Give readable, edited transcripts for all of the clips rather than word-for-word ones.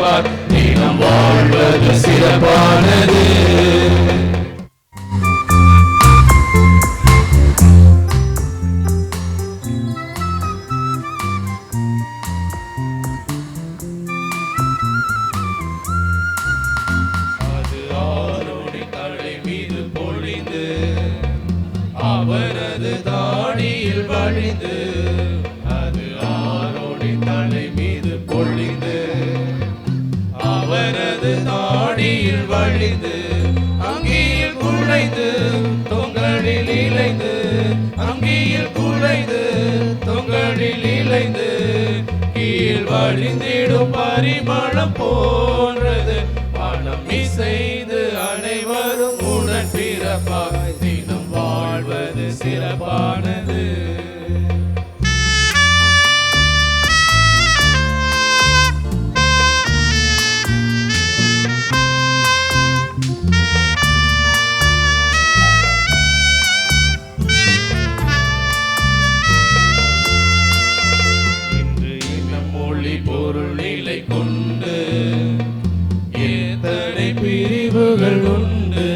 சிறப்பார், தினம் வாழ்வது சிறப்பானது. அவரது தாடியில் வழிந்து, அது ஆரோனின் தலை மீது பொழிந்து, அவரது தாடியில் வழிந்து, அங்கியில் குழைந்து தொங்கலில் இழைந்து, அங்கியில் குழைந்து தொங்கலில் இழைந்து, கீழ் வழிந்திடும் பரிமளம் போன்றது மனம் இசைந்து அனைவரும் உடன் பிறப்பாய், தினம் வாழ்வது சிறப்பானது. இன்று இனம் மொழி பொருள் நிலை கொண்டு எத்தனை பிரிவுகள் உண்டு,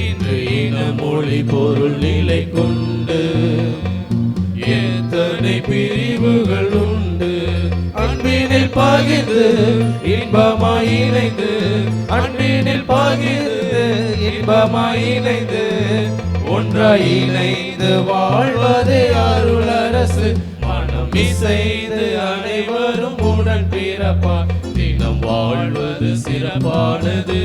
இன்று இன மொழி பொருள் நிலை கொண்டு எத்தனை பிரிவுகள் உண்டு. அன்பினில் பகிர்ந்து இன்பமாய் இணைந்து, அன்பினில் பகிர்ந்து இன்பமாய் இணைந்து, ஒன்றாய் இணைந்து வாழ்வதே அருளரசு. மனம் இசைந்து அனைவரும் உடன் பிறப்பார், தினம் வாழ்வது சிறப்பானது.